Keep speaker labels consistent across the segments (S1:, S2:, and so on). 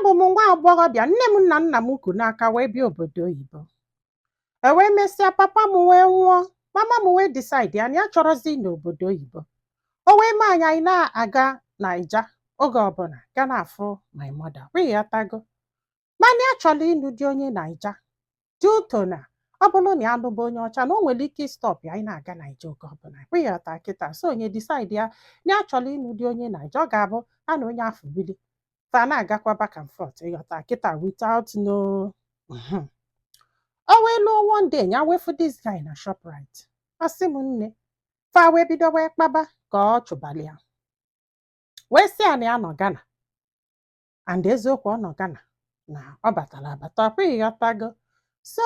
S1: abụ m nwa agbọghọbịa, nne m na nna m ku n'aka wee bịa obodo oyibo. Wee mesịa papa m wee nwụọ, mama m wee decide ya na ya chọrọzi n'obodo oyibo. O wee mee anyị na-aga Naija oge ọbụla ga na-afụ my mother, wee ghọtago. Mana ya chọrọ ịnụ di onye Naija dị ụtọ na ọ bụrụ na ya lụba onye ọcha na o nwere ike stop ya anyị na-aga Naija oge ọbụla, wee ghọta kịta. So onye decide ya na ya chọrọ ịnụ di onye Naija, ọ ga-abụ a na onye afọ bili fa na-agakwa back and forth, ịghọta kịta, without no o wee lụọ one day ya wee fụ this guy na Shoprite. Asị m nne fa wee bido wee kpaba ka ọ chụbalị ya, wee sị ya na ya nọ Ghana, and eziokwu ọ nọ Ghana na ọ batara abata, ọkwa ịghọtago. So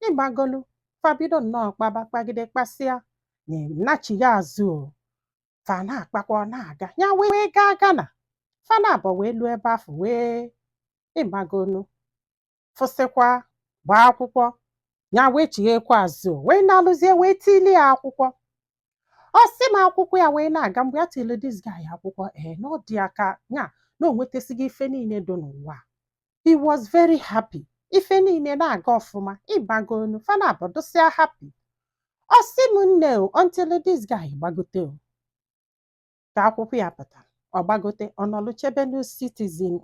S1: ịgbagolu fa bido nnọọ kpaba kpagide kpasịa nachi ya azụ o, fa na-akpakwa ọ na-aga ya wee gaa Ghana. Fa na-abọ wee lụọ ebe afọ wee ịgbagolu fụsịkwa gbaa akwụkwọ ya wee chighekwa azụ wee na-alụzie wee tili ya akwụkwọ. Ọ sị m akwụkwọ ya wee na-aga mgbe ya tili this guy akwụkwọ na ọ dị aka ya na o nwetasighị ife niile dị n'ụwa. He was very happy, ife niile na-aga ọfụma, ịgbagolu fa na-abọ dụsịa happy. Ọ sị m nne o until this guy gbagote o, ka akwụkwọ ya pụtara ọ gbagote ọ nọlụ chebe nu citizen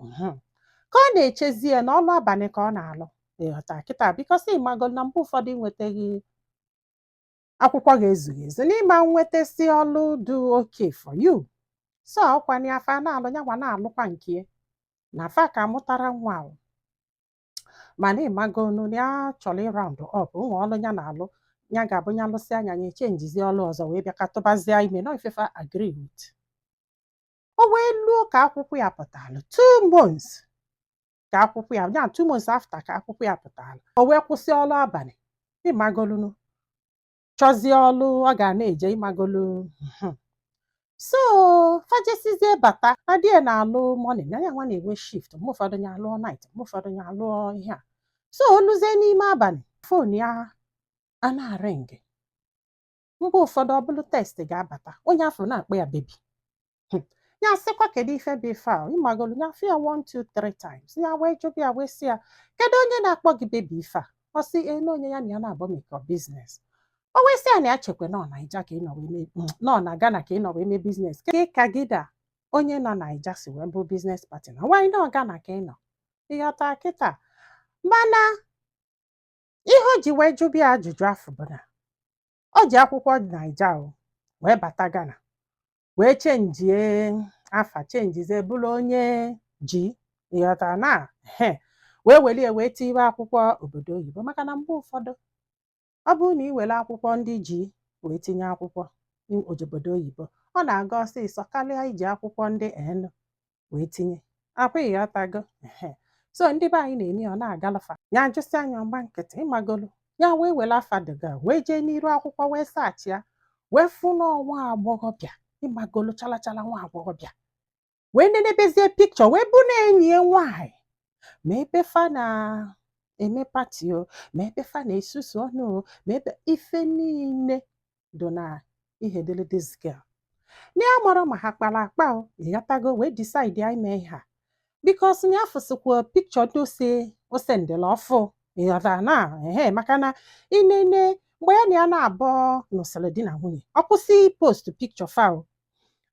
S1: ka ọ na-echezi ya na ọlụ abalị ka ọ na-alụ, ịghọta kịta, bikos ịmagolu na mgbe ụfọdụ nwetaghị akwụkwọ ga-ezughị ezu n'ịma nwetasi ọlụ dị okay for you. So ọkwanye afa na-alụ ya nwa na-alụkwa nke na afa ka mụtara nwa ahụ, mana ịmagolu na ya chọrọ ịround up nwa ọlụ ya na-alụ ya ga-abụ ya lụsị anya ya echenjizi ọlụ ọzọ wee bịa ka tụbazie ime na ifefa agree with. O wee lụọ ka akwụkwọ ya pụtara 2 months ka akwụkwọ ya 2 months after ka akwụkwọ ya pụtara, o wee kwụsị ọlụ abalị. Ịmagolu chọzie ọlụ ọ ga na-eje, ịmagolu so fajesizie bata adịe na-alụ morning ya nwa na-enwe shift, mgbe ụfọdụ ya alụọ night, mgbe ụfọdụ ya alụọ ihe a. So oluzie n'ime abalị fon ya a na-aring, mgbe ụfọdụ ọ bụrụ test ga-abata onye afọ na-akpọ ya bebi. Ya sịkwa kedu ife bụ ife a, ịmagolu ya fịa 1 2 3 times ya wee jụbụ ya wee sị ya kedu onye na-akpọ gị bebi ife a? Ọ sị na onye ya na ya na-agba mekọ biznes. O wee sị ya na ya chekwa nọ Naija ka ị nọ wee nọ na Ghana ka ị nọ wee mee biznes, ka gị da onye nọ Naija si wee bụ biznes partner, nwaanyị nọ Ghana ka ị nọ, ịghọta kịta. Mana ihe o ji wee jụbụ ya ajụjụ afọ bụ na o ji akwụkwọ Naija o wee bata Ghana wee chenjie afa, chenjizie bụrụ onye ji, ịghọta na wee welie wee tiwe akwụkwọ obodo oyibo. Maka na mgbe ụfọdụ ọ bụrụ na ị were akwụkwọ ndị ji wee tinye akwụkwọ obodo oyibo, ọ na-aga ọsịsọ karịa iji akwụkwọ ndị n wee tinye, akwa ịghọtago. So ndị be anyị na-eme ọ na-agalafa ya jụsị anya ọgba nkịtị, ịmagolu ya wee were afa dịga wee jee n'iru akwụkwọ wee saachị ya wee fụ n'ọnwa agbọghọbịa, ịmagolu chalachala nwa agbọghọbịa, wee nenebezie pikchọ wee bụ na enyi ya nwaanyị ma ebe fa na-eme pati o, ma ebe fa na-esusu ọnụ o, ma ebe ife niile dị na ihe dịrị this girl. Na ya mara ma ha kpara akpa o, ịghọtago, wee decide ime ihe a bikos na ya fụsịkwa pikchọ dị ose ndịla ọfụ, ịghọta na maka na inene mgbe ya na ya na-abọ nụsịrị di na nwunye ọ kwụsị post pikchọ fa o.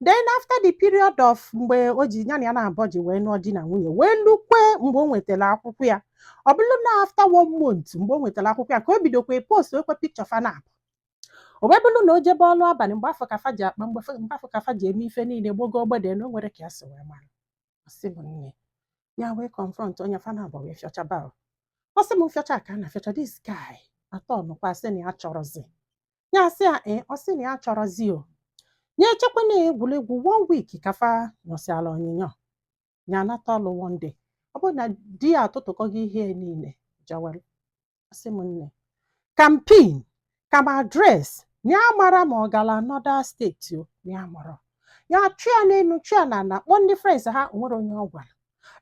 S1: Then after the period of mgbe o ji ya na ya na-abọ ji wee nụọ di na nwunye wee lukwe mgbe o nwetara akwụkwọ ya, ọ bụrụ na after 1 month mgbe o nwetara akwụkwọ ya ka o bidokwa post okwe pikchọ fa na-abụ. O wee bụrụ na o jebe ọlụ abalị mgbe afọ ka fa ji akpa, mgbe afọ ka fa ji eme ife niile gbogo ogbede na o nwere ka ya si wee mara. Ọ sị m nne ya wee confront onye fa na-abọ wee fịọchaba. Ọ sị m fịọcha ka a na-afịọcha this guy atọ ọnụkwa sị na ya chọrọzi ya, sị ya ọ sị na ya chọrọzi o nye echekwa na egwuregwu 1 week ka fa nọsịala onyinyo ya anata ọlụ one day. Ọ bụrụ na di ya atụtụkọghị ihe niile jawara. Ọ sị m nne campaign ka m adres ya mara ma ọ gara another steeti o, ya mara ya chụa n'elu chụa na ana kpọ ndị friends ha nwere onye ọ gwara,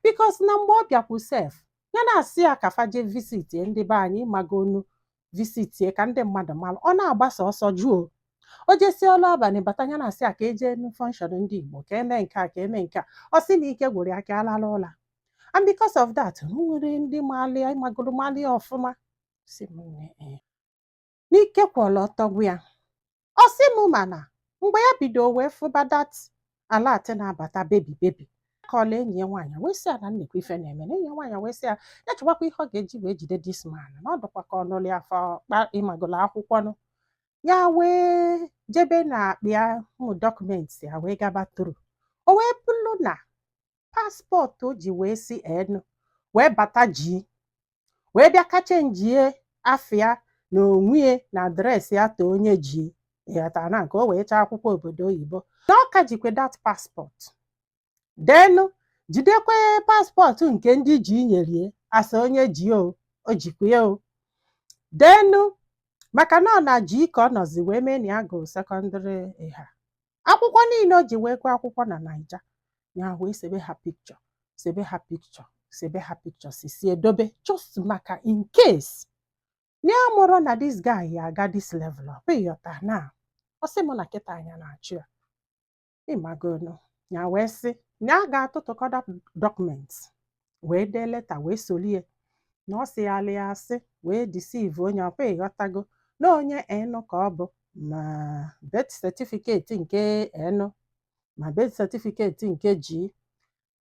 S1: bikos na mgbe ọ bịakwu sef ya na-asị ya ka fa jee visit ndị be anyị, magonu visit ka ndị mmadụ mara, ọ na-agbasa ọsọ jụọ o jesi ọlụ abalị bata ya na-asị a ka eje fọnshọn ndị Igbo ka eme nke a ka eme nke a. Ọ sị na ike gwụrụ ya ka alala ụla. and because of that nwere ndị malia ịmagolo malia ọfụma si m n'ike kwụrụ ọtọgbu ya ọ sị m mana mgbe ya bido wee fụba dat alat na-abata bebi kọla enyi ya nwaanyị wee sị ya na nnekwu ife na-eme na enyi ya nwaanyị wee sị ya ya chọkwakwa ihe ọ ga-eji wee jide dis man na ọ dọkwa ka ọnụlị afọ ịmagolo akwụkwọ nụ ya wee jebe na akpịa ụmụ dọkụmenti ya wee gaba tru o wee bụrụ na paspọtụ o ji wee si enu wee bata ji wee bịa kacha njie afịa na onwe na adreesị ya ta onye ji ịghọtara na nke o wee chaa akwụkwọ obodo oyibo na ọ ka jikwe dat paspọtụ denu jidekwe paspọtụ nke ndị ji nyerie asa onye ji o jikwa o denu maka na ọ na ji ka ọ nọzi wee mee na ya gụrụ sekọndịrị ịha akwụkwọ niile o ji wee gụọ akwụkwọ na Naija ya wee sebe ha pikchọ si edobe just maka in case na ya mụrụ na dis guy ya aga dis level ọ ịghọta na ọ sị m na kịta anya na-achụ ya ịmagonu ya wee sị na a ga-atụtụkọda dọkụmenti wee dee leta wee solie na ọ sị ya lịa asị wee deceive onye ọkwa ịghọtago na onye enu ka ọ bụ ma birth certificate nke enu ma birth certificate nke ji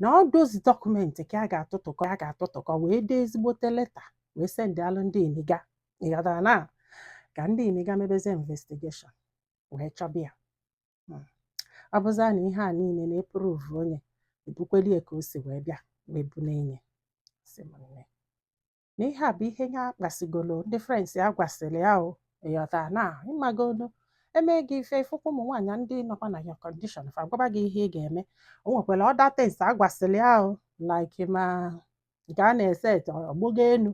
S1: na ọ dozi dọkụmenti ka a ga-atụtụkọ wee dee ezigbote leta wee sendalụ ndị iniga ịghọtara na ka ndị iniga mebeze investigeshọn wee chọba ya ọ bụza na ihe a niile na-eprove onye ebukwelie ka o si wee bịa wee bu n'enye na ihe a bụ ihe ya kpasigolo ndị frens ya gwasịrị ya o ịghọtara na ịmagolo eme gị ife ifụkwa ụmụ nwaanyị ndị nọkwa na your condition fa gwaba gị ihe ị ga-eme o nwekwara ọda tins a gwasịrị ya o like ma nke a na-eset ọgbụgo enu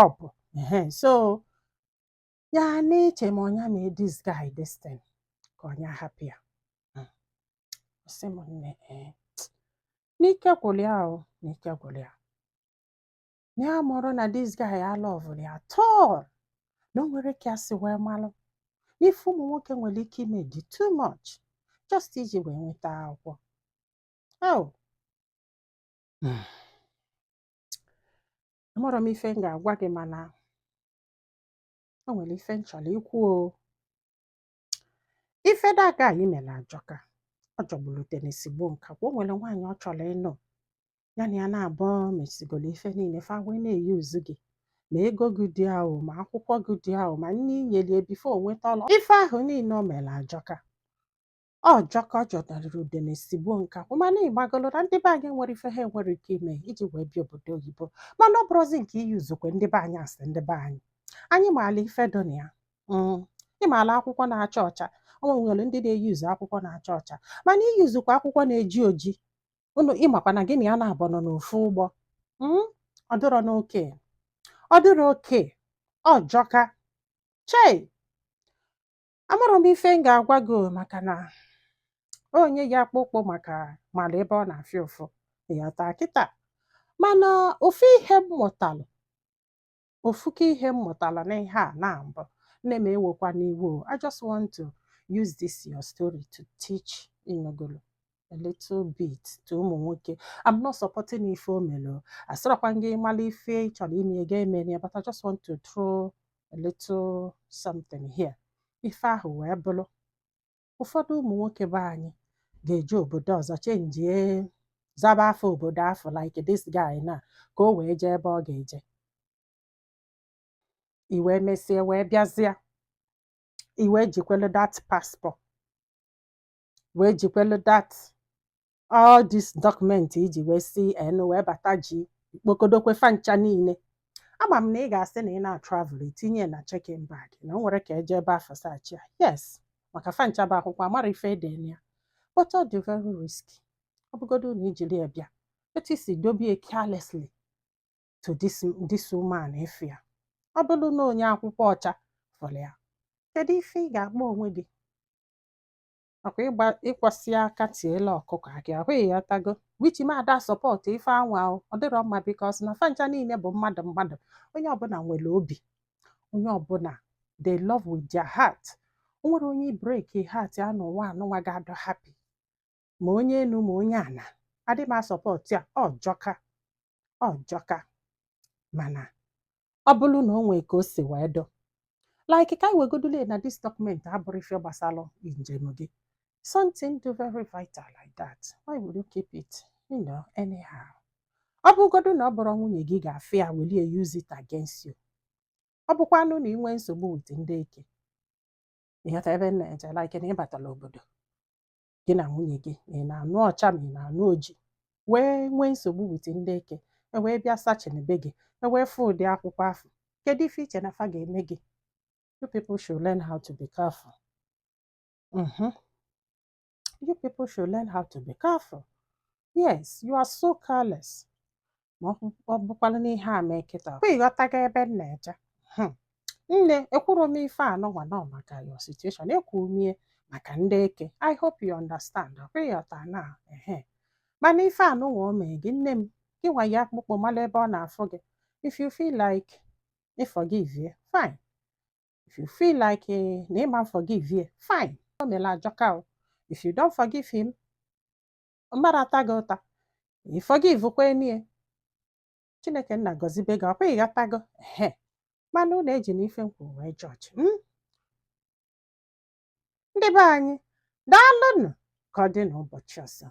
S1: ọbụ so ya na-eche ma ọnya mee dis guy this thing ka ọnya hapụ ya sị m n'ike gwụrụ ya o n'ike gwụrụ ya na ya mụrụ na dis guy alọvụrụ ya tọl na o nwere ka ya si wee malụ n'ife ụmụ nwoke nwere ike ime dị too much just iji wee nweta akwụkwọ amụrụ m ife m ga-agwa gị mana o nwere ife m chọrọ ikwu o ife daga anyị mere ajọka ọ jọgburu tenesigbo nka kwa o nwere nwaanyị ọ chọrọ ịnụ ya na ya na-abụ mesigolo ife niile fa wee na-eyi uzu gị ma ego gị dị ahụ ma akwụkwọ gị dị ahụ ma nne inyelie bifo onweta ọlụ ife ahụ niile o mere ajọka ọjọka ọ jọdarịrị udenesigbo nka kwa mana ịgbagolo na ndị be anyị nwere ife ha enwere ike ime iji wee bịa obodo oyibo mana ọ bụrụzi nke iyi uzukwe ndị be anyị asị ndị be anyị maala ife dị na ya ịmaala akwụkwọ na-acha ọcha o nwere ndị na-eyi uzu akwụkwọ na-acha ọcha mana iyi uzukwa akwụkwọ na-eji oji unu ịmakwa na gị na ya na-abụ nọ n'ofu ụgbọ ọ dịrọ oke ọjọka chei amụrụ m ife m ga-agwa gị maka na onye ya akpụkpọ maka mara ebe ọ na-afịa ụfụ ịghọta kịta mana ofu ihe m mụtara n'ihe a na mbụ nne m ewekwa n'iwu I just want to use this your story to teach inogolo a little bit to ụmụ nwoke. I'm not supporting ife o mere asịrọkwa gị mala ife ị chọrọ ime ga eme ya, but I just want to throw a little something here. Ife ahụ wee bụrụ ụfọdụ ụmụ nwoke be anyị ga-eje obodo ọzọ chenjie zaba afọ obodo afọ like this guy na ka o wee jee ebe ọ ga-eje iwe mesie wee bịazie iwe jikwelu that passport wee jikwelu that all this document iji wee si enu wee bata ji kpokodokwe fancha niile. Ama m na ị ga-asị na ị na-travel itinye na check-in bag na o nwere ka eje ebe afọ sachi yes maka fancha bụ akwụkwọ amara ife ede ya but ọ dị very risky ọ bụgodo na ijiri ya bịa etu isi dobie carelessly to this woman efe ya ọ bụrụ na onye akwụkwọ ọcha fọrọ ya kedu ife ị ga-agba onwe gị ọkwa ịkwasị aka tiela ọkụkọ aka ahụghị ya tago wichi mada sọpọtụ ife anwa ọ dịrọ mma bikos na fancha niile bụ mmadụ onye ọbụla nwere obi onye ọbụla they love with their heart. O nwere onye break heart ya n'ụwa anụnwa ga-adọ happy ma onye enu ma onye ana adị m asọpọtụ ya ọjọka ọ jọka mana ọ bụrụ na o nwee ka o si wee dọ like ka anyị wegodule na dis document abụrụ ife gbasara njem gị something do very vital like that why would you keep it anyhow ọ bụgodu na ọ bụrụ nwunye gị ga-afị ya welie use it against you ọ bụkwanụ na ị nwee nsogbu wit ndị eke ịghọta ebe m na-eje like na ịbatala obodo gị na nwunye gị ma ị na-anụ ọcha ma ị na-anụ oji wee nwee nsogbu wit ndị eke ewee bịa sachin be gị ewee fụ ụdị akwụkwọ afọ kedu ife iche na fa ga-eme gị? You people should learn how to be careful. You people should learn how to be careful. Yes, you are so careless. Ma ọ bụkwala n'ihe a mee kịta kwa ịghọtago ebe m na-eje nne ekwuru m ife anọnwa nọ maka your situation ekwumie maka ndị eke I hope you understand ọkwa ịghọta na mana ife anụnwa o mee gị nne m gị nwa ya akpụkpọ mala ebe ọ na-afụ gị if you feel like forgive you fine if you feel like na ịma forgive you fine o mere ajọka if you don't forgive him mmadụ ata gị ụta forgive kwenye Chineke nna gọzibe gị ọkwa ịghọtago mana unu eji n'ife nkwu wee jọji ndị be anyị daalụnụ ka ọ dị n'ụbọchị ọzọ